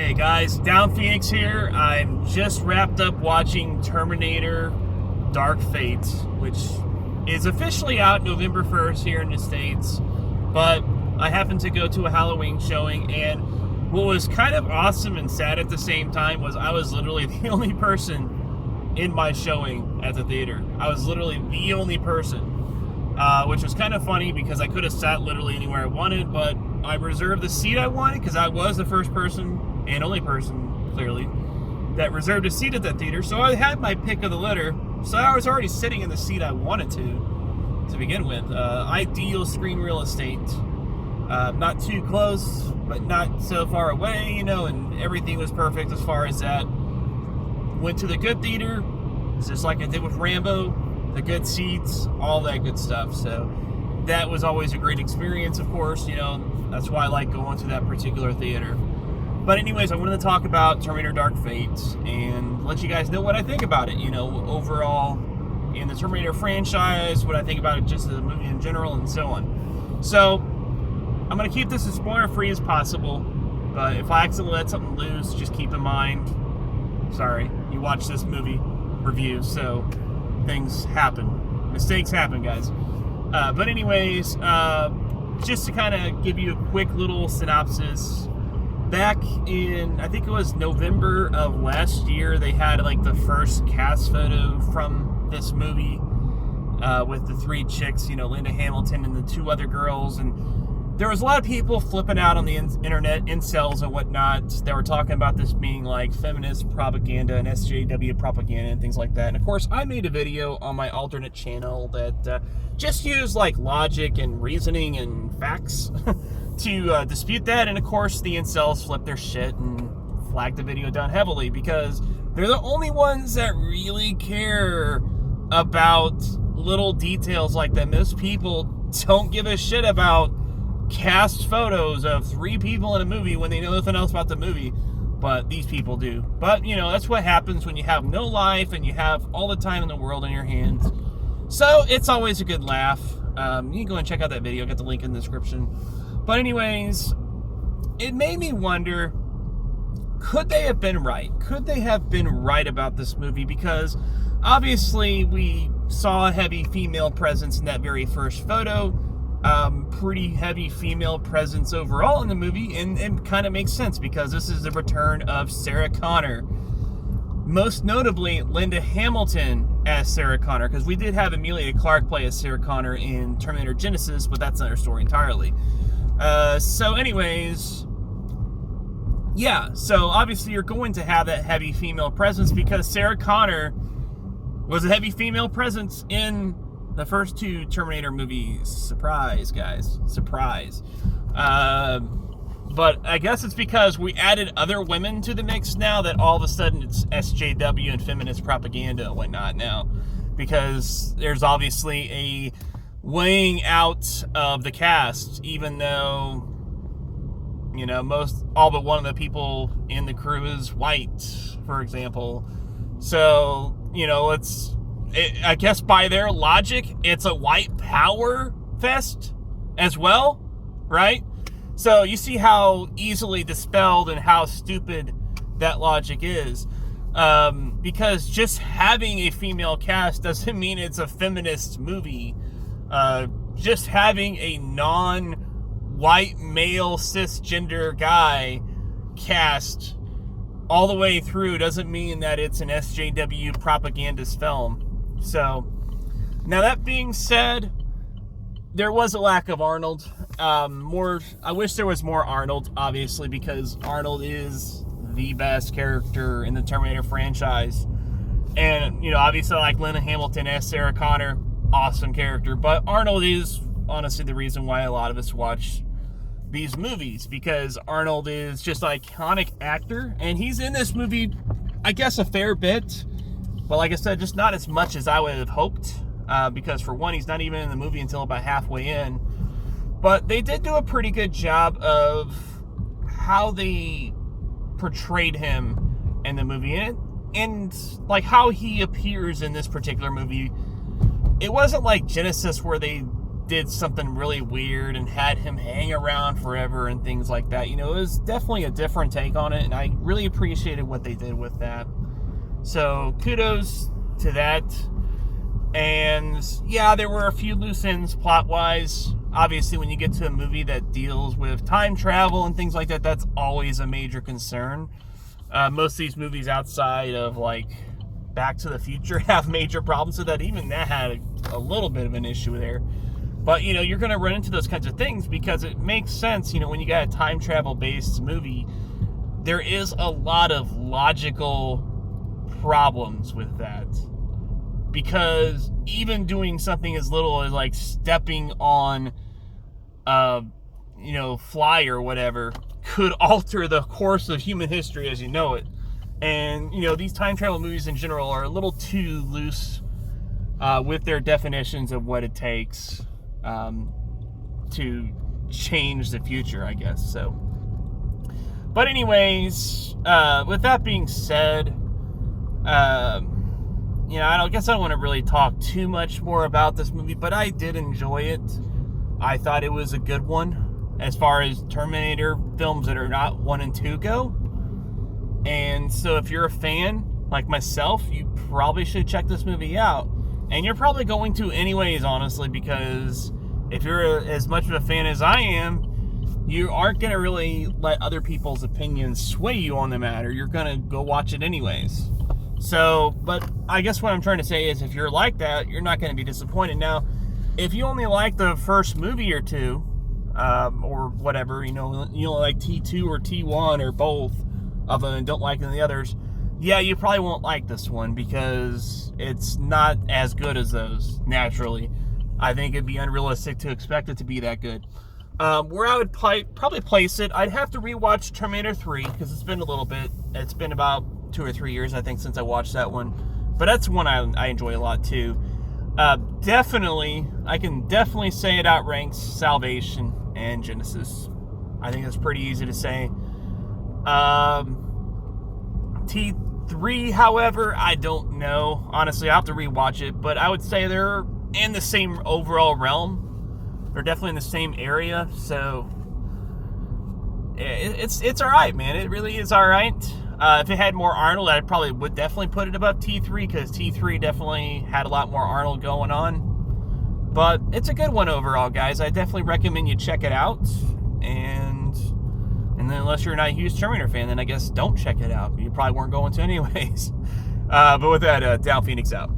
Hey guys, Down Phoenix here. I'm just wrapped up watching Terminator Dark Fate, which is officially out November 1st here in the States, but I happened to go to a Halloween showing, and what was kind of awesome and sad at the same time was I was literally the only person in my showing at the theater. I was literally the only person, which was kind of funny because I could have sat literally anywhere I wanted, but I reserved the seat I wanted because I was the first person and only person, clearly, that reserved a seat at that theater. So I had my pick of the litter. So I was already sitting in the seat I wanted to begin with. Ideal screen real estate. Not too close, but not so far away, and everything was perfect as far as that. Went to the good theater, just like I did with Rambo, the good seats, all that good stuff. So that was always a great experience, of course. That's why I like going to that particular theater. But anyways, I wanted to talk about Terminator Dark Fate and let you guys know what I think about it, overall in the Terminator franchise, what I think about it just as a movie in general, and so on. So I'm going to keep this as spoiler-free as possible, but if I accidentally let something loose, just keep in mind, sorry, you watch this movie review, so things happen. Mistakes happen, guys. But anyways, just to kind of give you a quick little synopsis, back in, I think it was November of last year, they had like the first cast photo from this movie with the three chicks, Linda Hamilton and the two other girls, and there was a lot of people flipping out on the internet, incels and whatnot. They were talking about this being like feminist propaganda and SJW propaganda and things like that. And of course, I made a video on my alternate channel that just used like logic and reasoning and facts to dispute that. And of course, the incels flipped their shit and flagged the video down heavily because they're the only ones that really care about little details like that. Most people don't give a shit about cast photos of three people in a movie when they know nothing else about the movie, but these people do. But that's what happens when you have no life and you have all the time in the world in your hands. So it's always a good laugh. You can go and check out that video, get the link in the description. But anyways, it made me wonder, could they have been right? Could they have been right about this movie? Because obviously we saw a heavy female presence in that very first photo. Pretty heavy female presence overall in the movie, and kind of makes sense because this is the return of Sarah Connor. Most notably, Linda Hamilton as Sarah Connor, because we did have Emilia Clarke play as Sarah Connor in Terminator Genesis, but that's another story entirely. So anyways, yeah, so obviously you're going to have that heavy female presence because Sarah Connor was a heavy female presence in the first two Terminator movies. Surprise, guys. Surprise. But I guess it's because we added other women to the mix now that all of a sudden it's SJW and feminist propaganda and whatnot now. Because there's obviously a weighing out of the cast, even though, all but one of the people in the crew is white, for example. So, I guess by their logic, it's a white power fest as well, right? So you see how easily dispelled and how stupid that logic is. Because just having a female cast doesn't mean it's a feminist movie. Just having a non-white male cisgender guy cast all the way through doesn't mean that it's an SJW propagandist film. So, now that being said, there was a lack of Arnold. I wish there was more Arnold, obviously, because Arnold is the best character in the Terminator franchise. And, obviously, like Linda Hamilton as Sarah Connor, awesome character. But Arnold is, honestly, the reason why a lot of us watch these movies, because Arnold is just an iconic actor. And he's in this movie, I guess, a fair bit. But like I said, just not as much as I would have hoped, because for one, he's not even in the movie until about halfway in. But they did do a pretty good job of how they portrayed him in the movie, and like how he appears in this particular movie. It wasn't like Genesis where they did something really weird and had him hang around forever and things like that. You know, it was definitely a different take on it, and I really appreciated what they did with that. So kudos to that. And yeah, there were a few loose ends plot-wise. Obviously, when you get to a movie that deals with time travel and things like that, that's always a major concern. Most of these movies outside of, like, Back to the Future have major problems with that. Even that had a little bit of an issue there. But, you know, you're going to run into those kinds of things because it makes sense, you know, when you got a time travel-based movie, there is a lot of logical problems with that. Because even doing something as little as, like, stepping on fly or whatever could alter the course of human history as you know it. And, you know, these time travel movies in general are a little too loose with their definitions of what it takes to change the future, I guess. So, but anyways, with that being said, I guess I don't want to really talk too much more about this movie, but I did enjoy it. I thought it was a good one as far as Terminator films that are not 1 and 2 go. And so if you're a fan like myself, you probably should check this movie out. And you're probably going to anyways, honestly, because if you're as much of a fan as I am, you aren't going to really let other people's opinions sway you on the matter. You're going to go watch it anyways. So, but I guess what I'm trying to say is if you're like that, you're not going to be disappointed. Now, if you only like the first movie or two, or whatever, you only like T2 or T1 or both of them and don't like any of the others, yeah, you probably won't like this one because it's not as good as those, naturally. I think it'd be unrealistic to expect it to be that good. Where I would probably place it, I'd have to rewatch Terminator 3 because it's been a little bit. It's been about 2 or 3 years, I think, since I watched that one. But that's one I enjoy a lot, too. I can definitely say it outranks Salvation and Genesis. I think that's pretty easy to say. T3, however, I don't know. Honestly, I'll have to rewatch it. But I would say they're in the same overall realm. They're definitely in the same area. So, it's alright, man. It really is alright. If it had more Arnold, I probably would definitely put it above T3 because T3 definitely had a lot more Arnold going on. But it's a good one overall, guys. I definitely recommend you check it out. And then unless you're not a huge Terminator fan, then I guess don't check it out. You probably weren't going to anyways. But with that, Down Phoenix out.